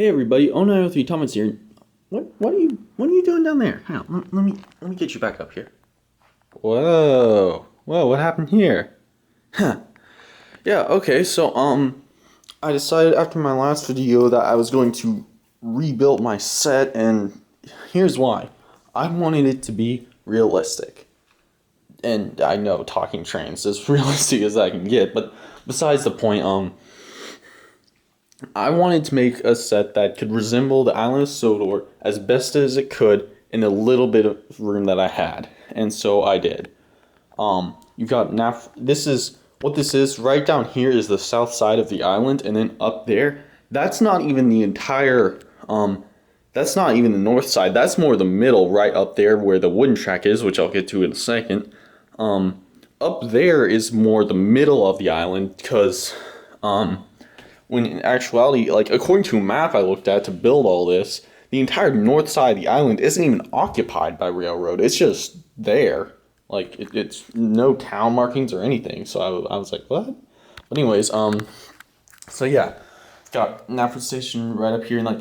Hey everybody, 0903 Thomas here. What are you doing down there? Hang on, let me get you back up here. Whoa, what happened here? Huh. Yeah, okay, so I decided after my last video that I was going to rebuild my set, and here's why. I wanted it to be realistic. And I know talking trains is as realistic as I can get, but besides the point, I wanted to make a set that could resemble the Island of Sodor as best as it could in a little bit of room that I had, and so I did. You've got this is what this is. Right down here is the south side of the island, and then up there, that's not even the entire. That's not even the north side. That's more the middle, right up there where the wooden track is, which I'll get to in a second. Up there is more the middle of the island, because when in actuality, like according to a map I looked at to build all this, the entire north side of the island isn't even occupied by railroad. It's just there. Like it's no town markings or anything. So I was like, what? But anyways, so yeah, got Knapford Station right up here, and like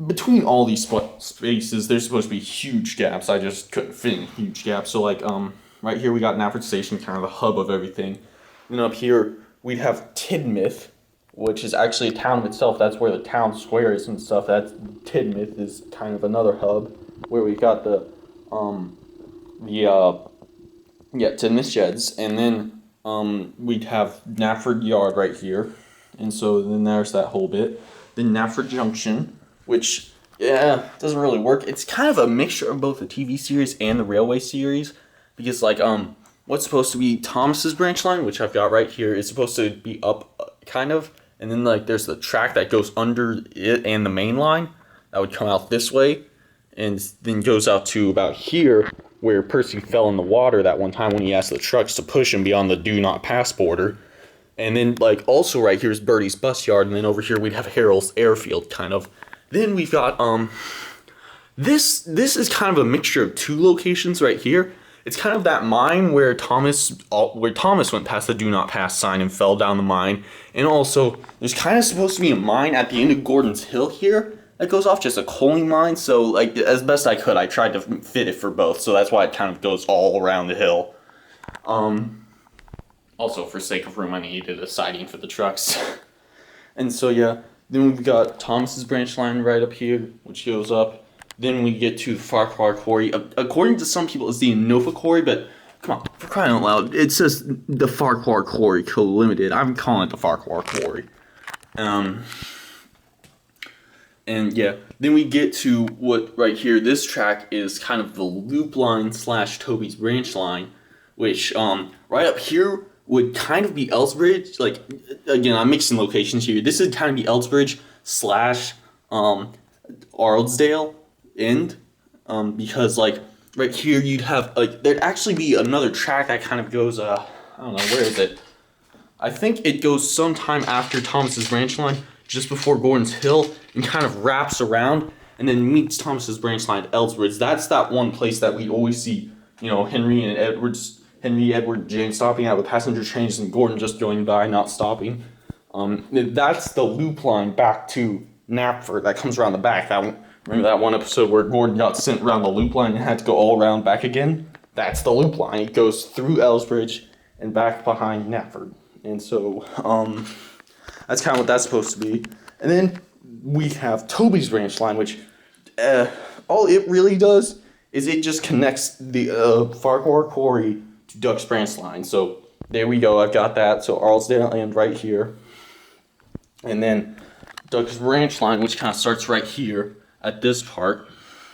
between all these spaces, there's supposed to be huge gaps. I just couldn't fit in huge gaps. So like right here we got Knapford Station, kind of the hub of everything. And up here we'd have Tidmouth, which is actually a town of itself. That's where the town square is and stuff. That's Tidmouth is kind of another hub where we got the Tidmouth Sheds, and then we'd have Knapford Yard right here, and so then there's that whole bit. Then Knapford Junction, which doesn't really work. It's kind of a mixture of both the TV series and the railway series, because like what's supposed to be Thomas's branch line, which I've got right here, is supposed to be up kind of. And then like there's the track that goes under it and the main line that would come out this way, and then goes out to about here where Percy fell in the water that one time when he asked the trucks to push him beyond the do not pass border. And then like also right here is Birdie's bus yard, and then over here we'd have Harold's airfield kind of. Then we've got this is kind of a mixture of two locations right here. It's kind of that mine where Thomas went past the do not pass sign and fell down the mine. And also, there's kind of supposed to be a mine at the end of Gordon's Hill here that goes off, just a coaling mine. So, like, as best I could, I tried to fit it for both. So that's why it kind of goes all around the hill. Also, for sake of room, I needed a siding for the trucks. And so, yeah, then we've got Thomas's branch line right up here, which goes up. Then we get to Farquhar Quarry. According to some people, it's the Innova Quarry, but come on, for crying out loud, it says the Farquhar Quarry Co. Limited. I'm calling it the Farquhar Quarry. And yeah, then we get to what right here. This track is kind of the loop line / Toby's branch line, which right up here would kind of be Elsbridge. Like again, I'm mixing locations here. This would kind of be Elsbridge / Arlesdale end, because like right here you'd have like there'd actually be another track that kind of goes I don't know, where is it? I think it goes sometime after Thomas's branch line, just before Gordon's Hill, and kind of wraps around and then meets Thomas's branch line at Elsbridge. That's that one place that we always see, you know, Henry, Edward, James stopping at with passenger trains, and Gordon just going by, not stopping. That's the loop line back to Knapford that comes around the back. Remember that one episode where Gordon got sent around the loop line and had to go all around back again? That's the loop line. It goes through Elsbridge and back behind Knapford. And so, that's kind of what that's supposed to be. And then we have Toby's branch line, which all it really does is it just connects the Farquhar Quarry to Duck's branch line. So there we go. I've got that. So Arlesdale end right here. And then Duck's branch line, which kind of starts right here at this part,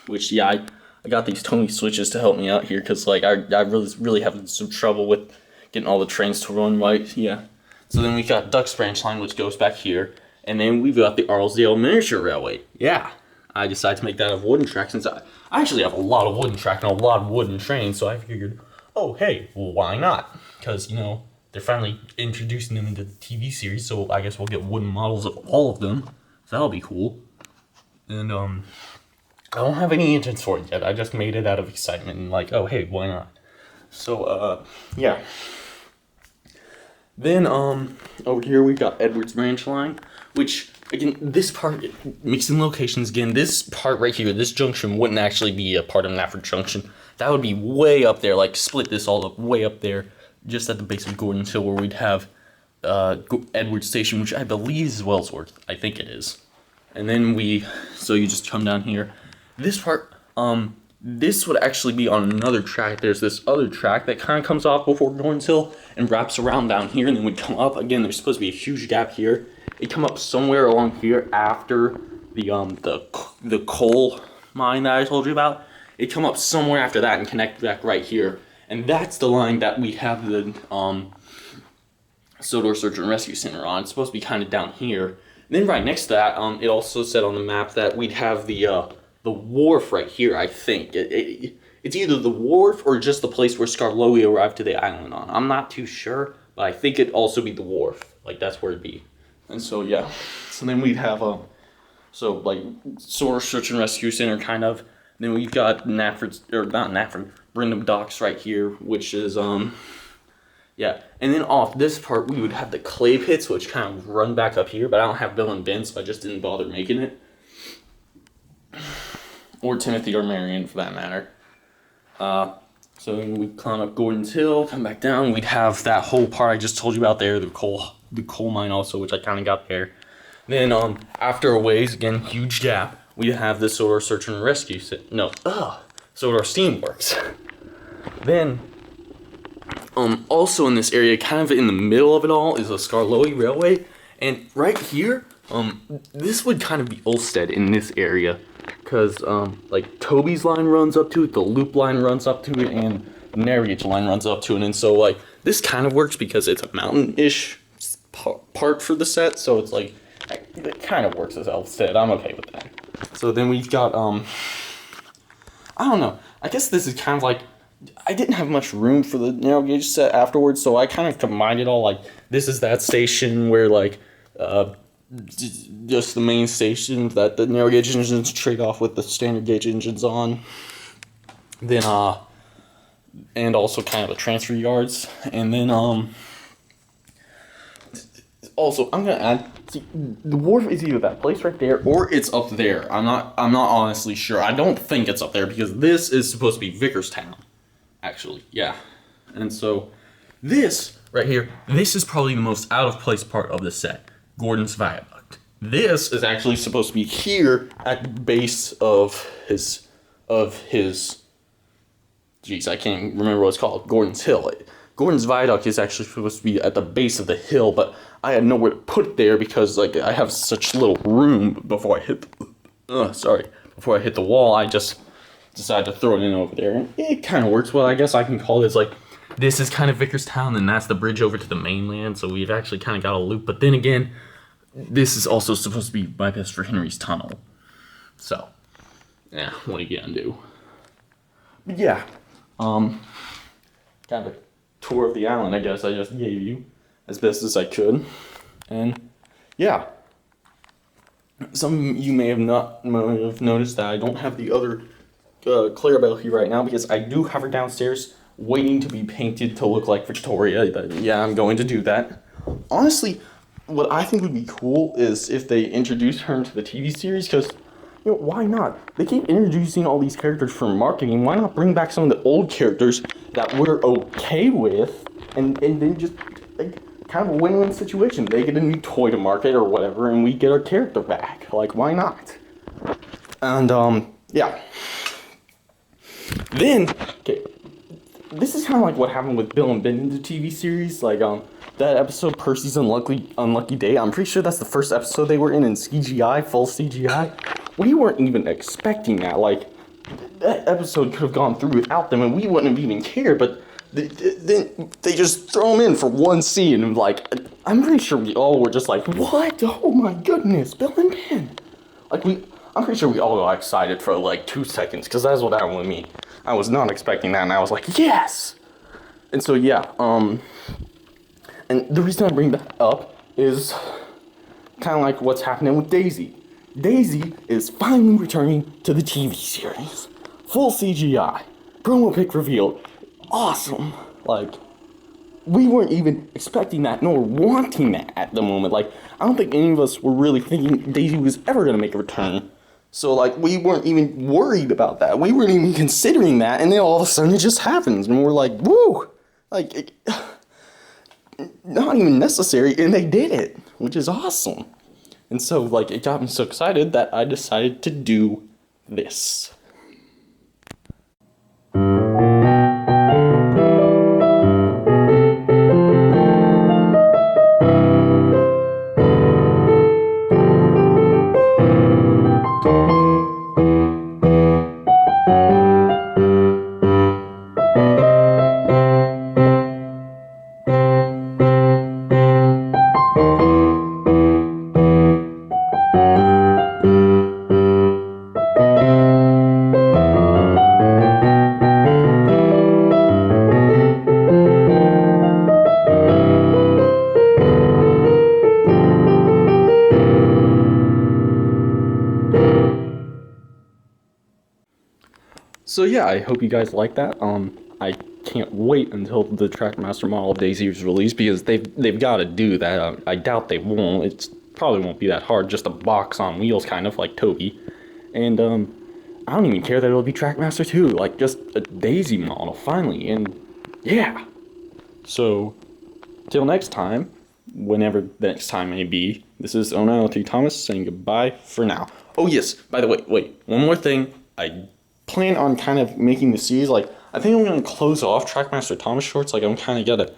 which I got these Tony switches to help me out here, because like I really having some trouble with getting all the trains to run right. Yeah. So then we got Duck's branch line, which goes back here, and then we've got the Arlesdale Miniature Railway. Yeah, I decided to make that of wooden track, since I actually have a lot of wooden track and a lot of wooden trains, so I figured, oh hey, well why not? Because you know they're finally introducing them into the TV series, so I guess we'll get wooden models of all of them. So that'll be cool. And I don't have any engines for it yet. I just made it out of excitement and like, oh hey, why not? So yeah. Then over here we got Edward's Ranch line, which again this part mixing locations again. This part right here, this junction wouldn't actually be a part of Nafford Junction. That would be way up there, like split this all up way up there, just at the base of Gordon's Hill, where we'd have Edward Station, which I believe is Wellsworth. I think it is. And then so you just come down here. This part, this would actually be on another track. There's this other track that kind of comes off before Gordon's Hill and wraps around down here, and then would come up again. There's supposed to be a huge gap here. It'd come up somewhere along here after the coal mine that I told you about. It'd come up somewhere after that and connect back right here. And that's the line that we have the Sodor Search and Rescue Center on. It's supposed to be kind of down here. And then right next to that, it also said on the map that we'd have the wharf right here, I think. It's either the wharf or just the place where Skarloey arrived to the island on. I'm not too sure, but I think it'd also be the wharf. Like, that's where it'd be. And so, yeah. So then we'd have, Sodor Search and Rescue Center, kind of. And then we've got Brindham Docks right here, which is, yeah. And then off this part, we would have the clay pits, which kind of run back up here, but I don't have Bill and Ben, so I just didn't bother making it. Or Timothy or Marion, for that matter. So then we'd climb up Gordon's Hill, come back down. We'd have that whole part I just told you about there, the coal mine also, which I kind of got there. Then after a ways, again, huge gap, we'd have the Sodor Search and Rescue, Sodor Steamworks. Then, also in this area, kind of in the middle of it all, is the Skarloey Railway. And right here, this would kind of be Ulstead in this area. Because, Toby's line runs up to it, the Loop line runs up to it, and the Narragage line runs up to it. And so, this kind of works because it's a mountain-ish part for the set. So it's, it kind of works as Ulstead. I'm okay with that. So then we've got, I don't know. I guess this is kind of I didn't have much room for the narrow gauge set afterwards, so I kind of combined it all. This is that station where, just the main station that the narrow gauge engines trade off with the standard gauge engines on. Then, and also kind of the transfer yards. And then, also, I'm gonna add, see, the wharf is either that place right there or it's up there. I'm not honestly sure. I don't think it's up there because this is supposed to be Vickerstown, actually, yeah. And so, this right here, this is probably the most out of place part of the set, Gordon's Viaduct. This is actually supposed to be here at the base of his, geez, I can't remember what it's called, Gordon's Hill. Gordon's Viaduct is actually supposed to be at the base of the hill, but I had nowhere to put it there because I have such little room before I hit the wall. I just decided to throw it in over there, and it kind of works well. I guess I can call this this is kind of Vickerstown, and that's the bridge over to the mainland, so we've actually kind of got a loop. But then again, this is also supposed to be bypass for Henry's Tunnel. So, yeah, what are you gonna do? But yeah, kind of a tour of the island, I guess I just gave you as best as I could. And yeah, some of you may have noticed that I don't have the other Clarabelle here right now because I do have her downstairs waiting to be painted to look like Victoria. But yeah, I'm going to do that. Honestly, what I think would be cool is if they introduce her into the TV series, because why not? They keep introducing all these characters for marketing. Why not bring back some of the old characters that we're okay with, and then just kind of a win-win situation. They get a new toy to market or whatever, and we get our character back. Why not? And yeah. Then, okay, this is kind of what happened with Bill and Ben in the TV series. That episode, Percy's Unlucky Day. I'm pretty sure that's the first episode they were in CGI, full CGI. We weren't even expecting that. That episode could have gone through without them, and we wouldn't have even cared. But then they just throw them in for one scene, and I'm pretty sure we all were just what? Oh my goodness, Bill and Ben! I'm pretty sure we all got excited for 2 seconds, because that's what happened with me. I was not expecting that, and I was like, yes! And so yeah, and the reason I bring that up is kind of what's happening with Daisy. Daisy is finally returning to the TV series. Full CGI. Promo pic revealed. Awesome. we weren't even expecting that nor wanting that at the moment. Like, I don't think any of us were really thinking Daisy was ever going to make a return. So, like, we weren't even worried about that. We weren't even considering that, and then all of a sudden it just happens, and we're like, woo! Like, not even necessary, and they did it, which is awesome. And so, like, it got me so excited that I decided to do this. So yeah, I hope you guys like that. I can't wait until the Trackmaster model of Daisy is released, because they've got to do that. I doubt they won't. It probably won't be that hard. Just a box on wheels, kind of like Toby. And I don't even care that it'll be Trackmaster 2. Like, just a Daisy model finally. And yeah. So till next time, whenever the next time may be, this is Onality Thomas saying goodbye for now. Oh yes, by the way, wait, one more thing. I plan on kind of making the series, like, I think I'm going to close off Trackmaster Thomas shorts. Like, I'm kind of gonna,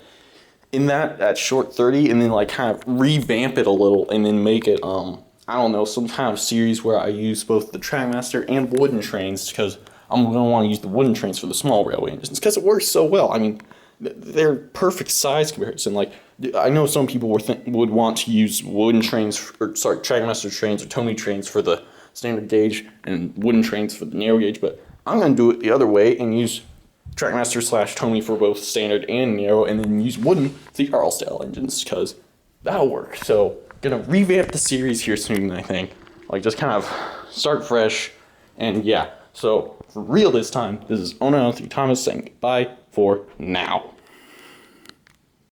in that short 30, and then, like, kind of revamp it a little, and then make it, I don't know, some kind of series where I use both the Trackmaster and wooden trains, because I'm going to want to use the wooden trains for the small railway engines, because it works so well. I mean, they're perfect size comparison. Like, I know some people would want to use wooden trains, Trackmaster trains or Tomy trains for the standard gauge and wooden trains for the narrow gauge, but I'm going to do it the other way and use Trackmaster / Tomy for both standard and narrow, and then use wooden for the Arl style engines, because that'll work. So, gonna revamp the series here soon, I think. Like, just kind of start fresh, and yeah. So, for real this time, this is Onality Thomas saying goodbye for now.